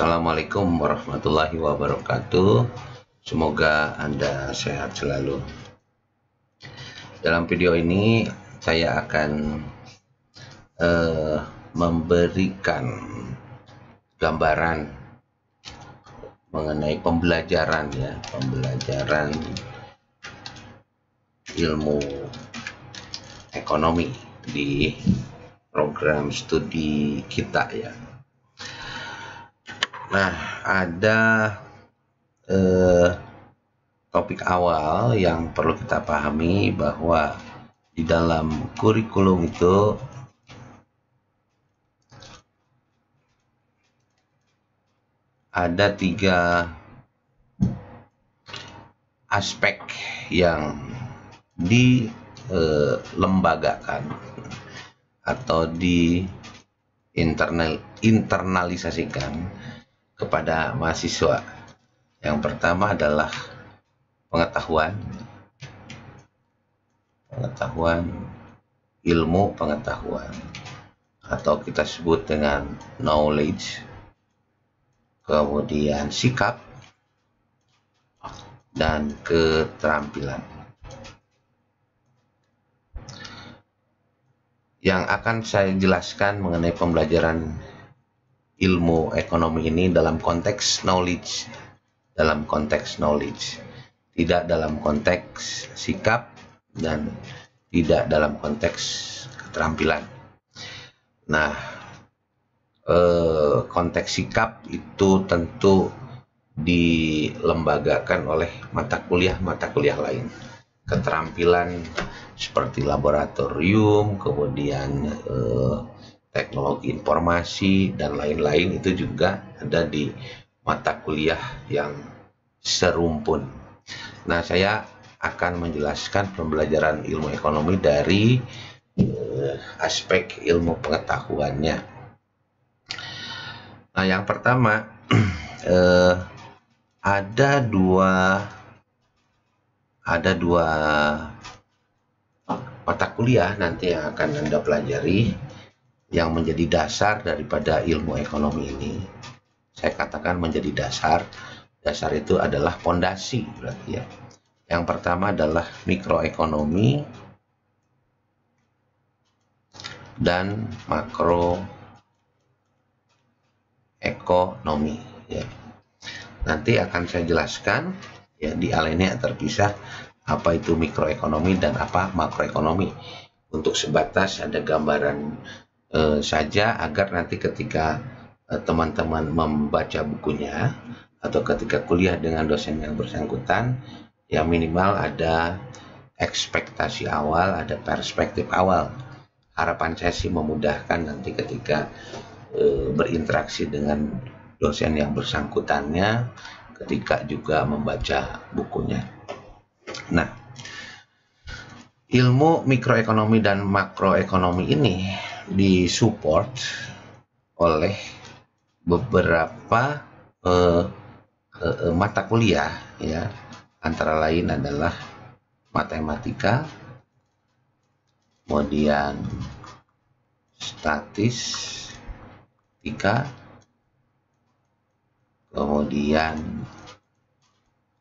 Assalamualaikum warahmatullahi wabarakatuh. Semoga Anda sehat selalu. Dalam video ini saya akan memberikan gambaran mengenai pembelajaran ilmu ekonomi di program studi kita ya. Nah, ada topik awal yang perlu kita pahami bahwa di dalam kurikulum itu ada 3 aspek yang dilembagakan atau internalisasikan kepada mahasiswa. Yang pertama adalah ilmu pengetahuan atau kita sebut dengan knowledge, kemudian sikap dan keterampilan. Yang akan saya jelaskan mengenai pembelajaran ilmu ekonomi ini dalam konteks knowledge, tidak dalam konteks sikap dan tidak dalam konteks keterampilan. Nah, konteks sikap itu tentu dilembagakan oleh mata kuliah lain. Keterampilan seperti laboratorium, kemudian teknologi informasi dan lain-lain itu juga ada di mata kuliah yang serumpun. Nah, saya akan menjelaskan pembelajaran ilmu ekonomi dari aspek ilmu pengetahuannya. Nah, yang pertama ada dua mata kuliah nanti yang akan Anda pelajari yang menjadi dasar daripada ilmu ekonomi ini. Saya katakan menjadi dasar itu adalah fondasi berarti ya. Yang pertama adalah mikroekonomi dan makroekonomi ya. Nanti akan saya jelaskan ya di alinea terpisah apa itu mikroekonomi dan apa makroekonomi, untuk sebatas ada gambaran saja agar nanti ketika teman-teman membaca bukunya atau ketika kuliah dengan dosen yang bersangkutan ya minimal ada ekspektasi awal, ada perspektif awal. Harapan saya sih memudahkan nanti ketika berinteraksi dengan dosen yang bersangkutannya ketika juga membaca bukunya. Nah, ilmu mikroekonomi dan makroekonomi ini disupport oleh beberapa mata kuliah ya, antara lain adalah matematika, kemudian statistika, kemudian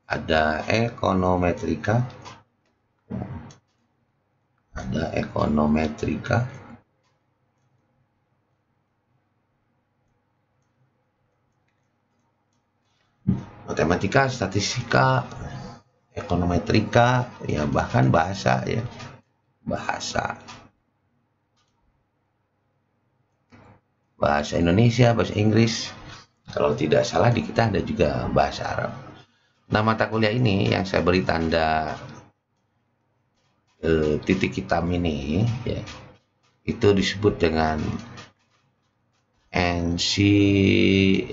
ada ekonometrika, matematika, statistika, ekonometrika, ya bahkan bahasa ya. Bahasa Indonesia, bahasa Inggris. Kalau tidak salah di kita ada juga bahasa Arab. Nah, mata kuliah ini yang saya beri tanda titik hitam ini ya, itu disebut dengan ancillary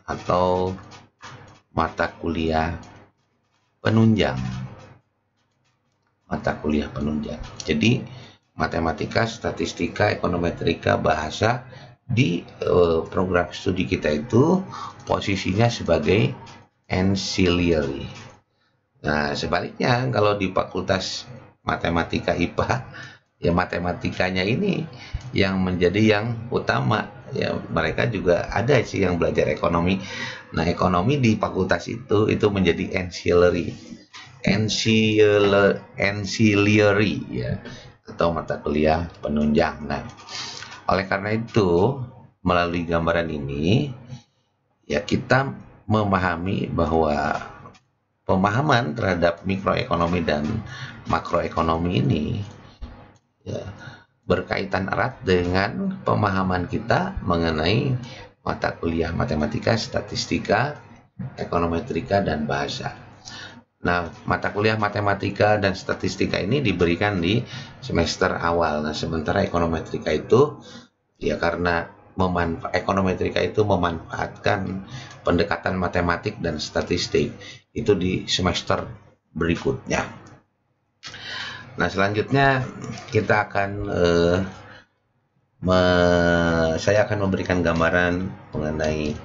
atau mata kuliah penunjang. Jadi matematika, statistika, ekonometrika, bahasa di program studi kita itu posisinya sebagai ancillary. Nah, sebaliknya kalau di fakultas matematika IPA ya matematikanya ini yang menjadi yang utama ya mereka juga ada sih yang belajar ekonomi. Nah, ekonomi di fakultas itu menjadi ancillary ya, atau mata kuliah penunjang. Nah, oleh karena itu melalui gambaran ini ya kita memahami bahwa pemahaman terhadap mikroekonomi dan makroekonomi ini ya berkaitan erat dengan pemahaman kita mengenai mata kuliah matematika, statistika, ekonometrika, dan bahasa. Nah, mata kuliah matematika dan statistika ini diberikan di semester awal. Nah, sementara ekonometrika itu ya karena ekonometrika itu memanfaatkan pendekatan matematik dan statistik itu di semester berikutnya. Nah, selanjutnya kita akan saya akan memberikan gambaran mengenai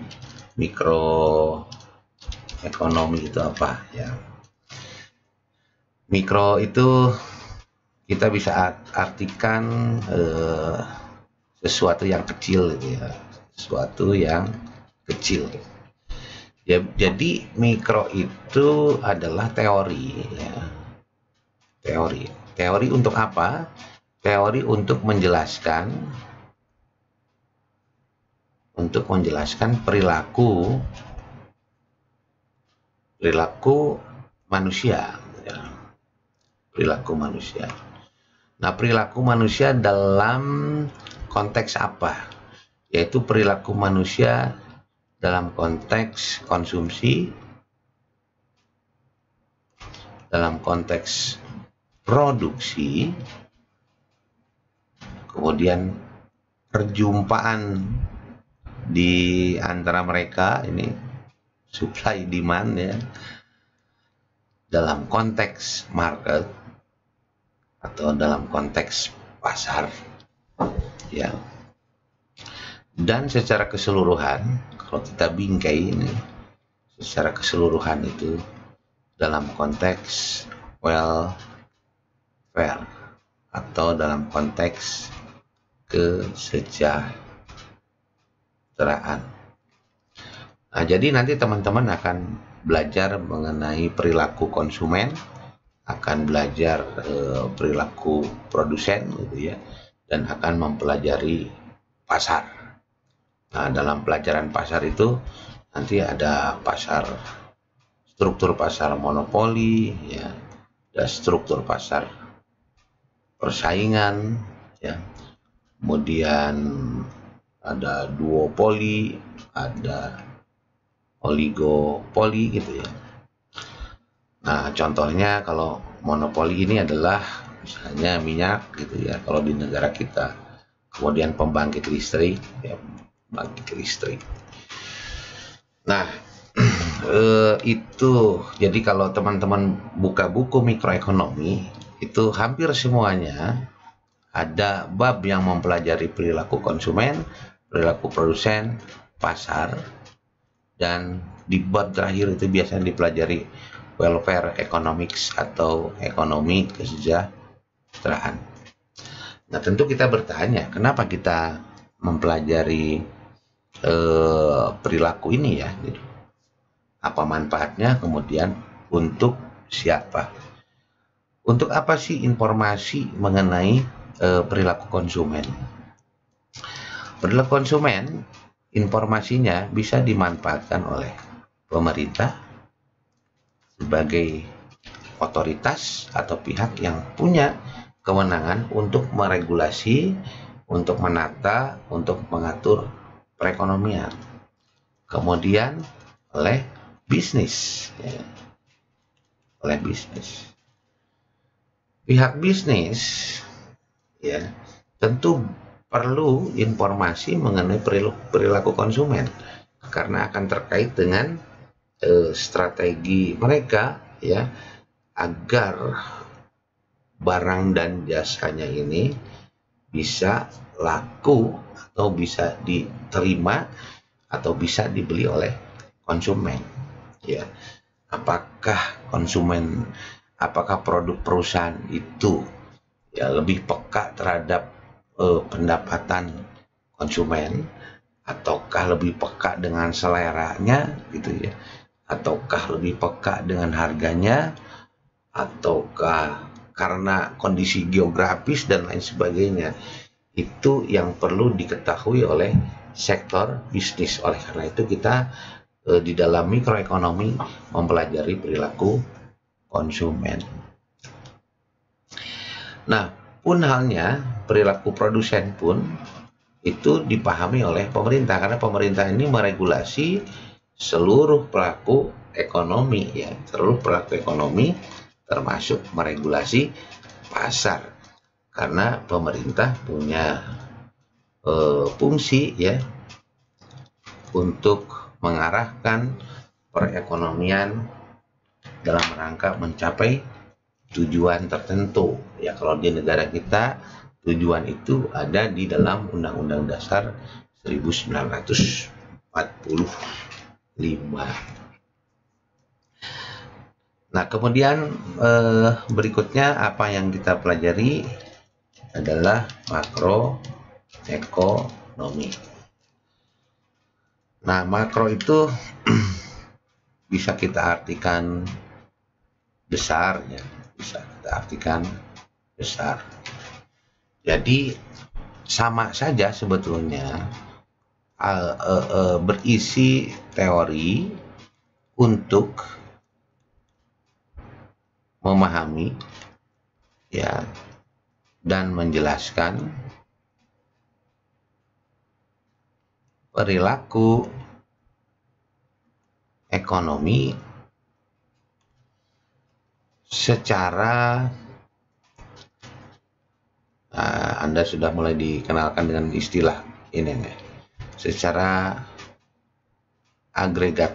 mikroekonomi itu apa ya. Mikro itu kita bisa artikan sesuatu yang kecil gitu ya, sesuatu yang kecil. Ya, jadi mikro itu adalah teori ya. Teori untuk apa? Teori untuk menjelaskan perilaku manusia ya. Perilaku manusia. Nah, perilaku manusia dalam konteks apa? Yaitu perilaku manusia dalam konteks konsumsi, dalam konteks produksi, kemudian perjumpaan di antara mereka ini supply demand ya, dalam konteks market atau dalam konteks pasar ya. Dan secara keseluruhan kalau kita bingkai ini secara keseluruhan itu dalam konteks welfare atau dalam konteks kesejahteraan. Nah, jadi nanti teman-teman akan belajar mengenai perilaku konsumen, akan belajar perilaku produsen gitu ya, dan akan mempelajari pasar. Nah, dalam pelajaran pasar itu nanti ada struktur pasar monopoli ya, ada struktur pasar persaingan ya, kemudian ada duopoli, ada oligopoli gitu ya. Nah, contohnya kalau monopoli ini adalah misalnya minyak gitu ya kalau di negara kita, kemudian pembangkit listrik ya, pembangkit listrik. Nah, itu jadi kalau teman-teman buka buku mikroekonomi itu hampir semuanya ada bab yang mempelajari perilaku konsumen, perilaku produsen, pasar, dan di bab terakhir itu biasanya dipelajari welfare economics atau ekonomi kesejahteraan. Nah, tentu kita bertanya, kenapa kita mempelajari perilaku ini ya? Gitu. Apa manfaatnya? Kemudian untuk siapa? Untuk apa sih informasi mengenai perilaku konsumen? Perilaku konsumen informasinya bisa dimanfaatkan oleh pemerintah sebagai otoritas atau pihak yang punya kewenangan untuk meregulasi, untuk menata, untuk mengatur perekonomian. Kemudian oleh bisnis ya. Oleh bisnis. Pihak bisnis ya tentu perlu informasi mengenai perilaku konsumen karena akan terkait dengan strategi mereka ya agar barang dan jasanya ini bisa laku atau bisa diterima atau bisa dibeli oleh konsumen ya. Apakah produk perusahaan itu ya lebih peka terhadap pendapatan konsumen ataukah lebih peka dengan seleranya gitu ya, ataukah lebih peka dengan harganya, ataukah karena kondisi geografis dan lain sebagainya. Itu yang perlu diketahui oleh sektor bisnis. Oleh karena itu kita di dalam mikroekonomi mempelajari perilaku konsumen. Nah, pun halnya perilaku produsen pun itu dipahami oleh pemerintah, karena pemerintah ini meregulasi seluruh pelaku ekonomi ya, seluruh pelaku ekonomi termasuk meregulasi pasar, karena pemerintah punya fungsi ya untuk mengarahkan perekonomian dalam rangka mencapai tujuan tertentu ya. Kalau di negara kita tujuan itu ada di dalam Undang-Undang Dasar 1945. Nah, kemudian berikutnya apa yang kita pelajari adalah makroekonomi. Nah, makro itu bisa kita artikan besar ya, bisa kita artikan besar. Jadi sama saja sebetulnya berisi teori untuk memahami ya dan menjelaskan perilaku ekonomi secara Anda sudah mulai dikenalkan dengan istilah ini nih, secara agregat.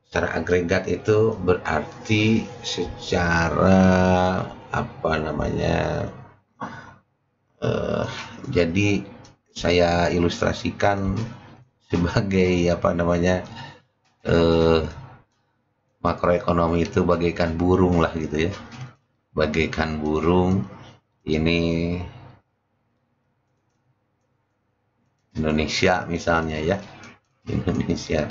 Secara agregat itu berarti secara apa namanya? Jadi saya ilustrasikan sebagai apa namanya? Makroekonomi itu bagaikan burung lah gitu ya, bagaikan burung. Ini Indonesia misalnya ya, Indonesia.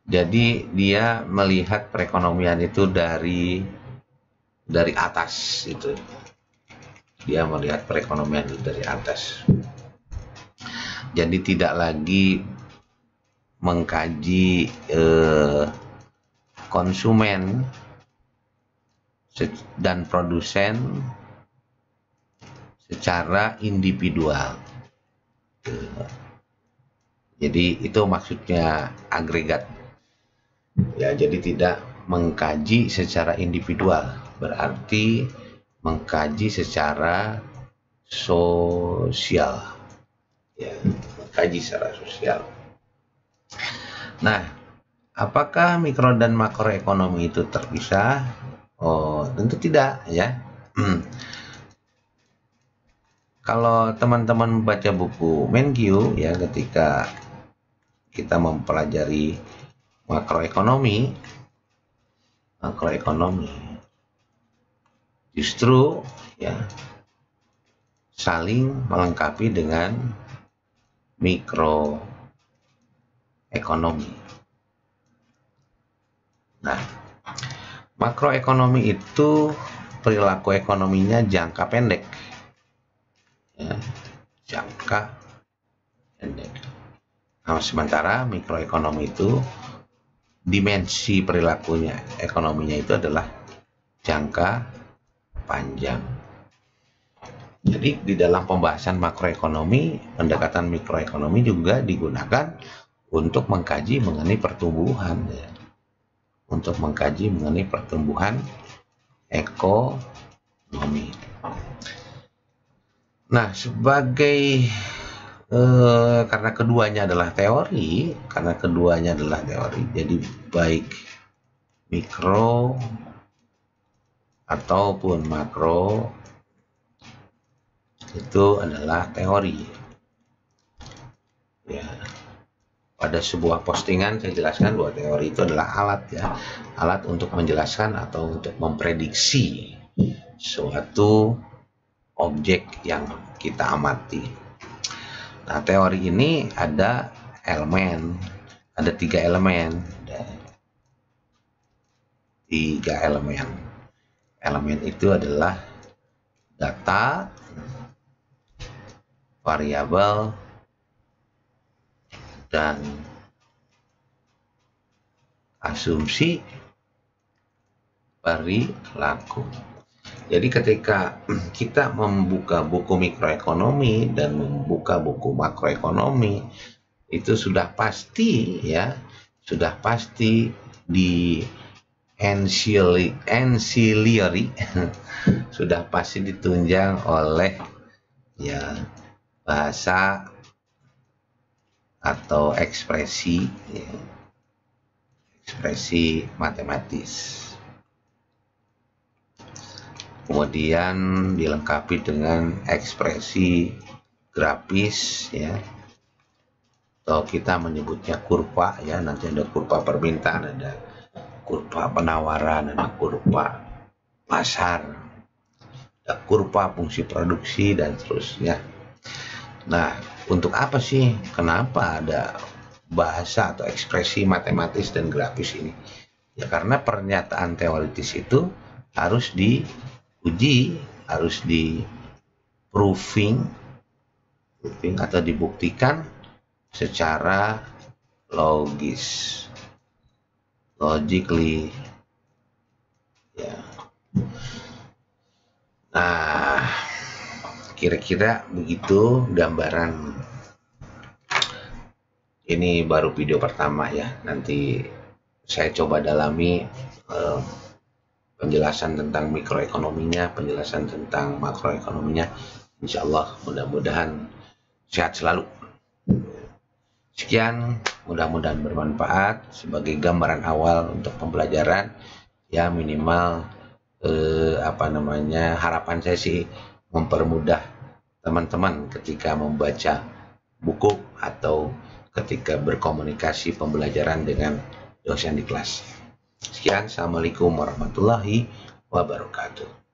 Jadi dia melihat perekonomian itu dari atas itu. Dia melihat perekonomian itu dari atas. Jadi tidak lagi mengkaji konsumen dan produsen secara individual. Jadi itu maksudnya agregat. Ya, jadi tidak mengkaji secara individual, berarti mengkaji secara sosial. Ya, mengkaji secara sosial. Nah, apakah mikro dan makroekonomi itu terpisah? Oh, tentu tidak ya. Kalau teman-teman baca buku Menkyu ya, ketika kita mempelajari makroekonomi justru ya saling melengkapi dengan mikroekonomi. Nah, makroekonomi itu perilaku ekonominya jangka pendek. Ya, jangka pendek. Nah, sementara mikroekonomi itu dimensi perilakunya, ekonominya itu adalah jangka panjang. Jadi di dalam pembahasan makroekonomi, pendekatan mikroekonomi juga digunakan untuk mengkaji mengenai pertumbuhan ya. Untuk mengkaji mengenai pertumbuhan ekonomi. Nah, sebagai karena keduanya adalah teori, jadi baik mikro ataupun makro itu adalah teori. Ya, pada sebuah postingan saya jelaskan bahwa teori itu adalah alat ya, alat untuk menjelaskan atau untuk memprediksi suatu objek yang kita amati. Nah, teori ini ada elemen, ada 3 elemen. Elemen itu adalah data, variabel, dan asumsi perilaku. Jadi ketika kita membuka buku mikroekonomi dan membuka buku makroekonomi, itu sudah pasti ya, sudah pasti di ancillary sudah pasti ditunjang oleh ya bahasa atau ekspresi ya, ekspresi matematis. Kemudian dilengkapi dengan ekspresi grafis ya, atau kita menyebutnya kurva ya, nanti ada kurva permintaan, ada kurva penawaran, ada kurva pasar, ada kurva fungsi produksi, dan seterusnya. Nah, untuk apa sih, kenapa ada bahasa atau ekspresi matematis dan grafis ini? Ya karena pernyataan teoritis itu harus diuji, harus di proving atau dibuktikan secara logis, logically ya. Nah, kira-kira begitu gambaran. Ini baru video pertama ya, nanti saya coba dalami penjelasan tentang mikroekonominya, penjelasan tentang makroekonominya. Insya Allah mudah-mudahan sehat selalu. Sekian, mudah-mudahan bermanfaat sebagai gambaran awal untuk pembelajaran ya, minimal harapan saya sih mempermudah teman-teman ketika membaca buku atau ketika berkomunikasi pembelajaran dengan dosen di kelas. Sekian, assalamualaikum warahmatullahi wabarakatuh.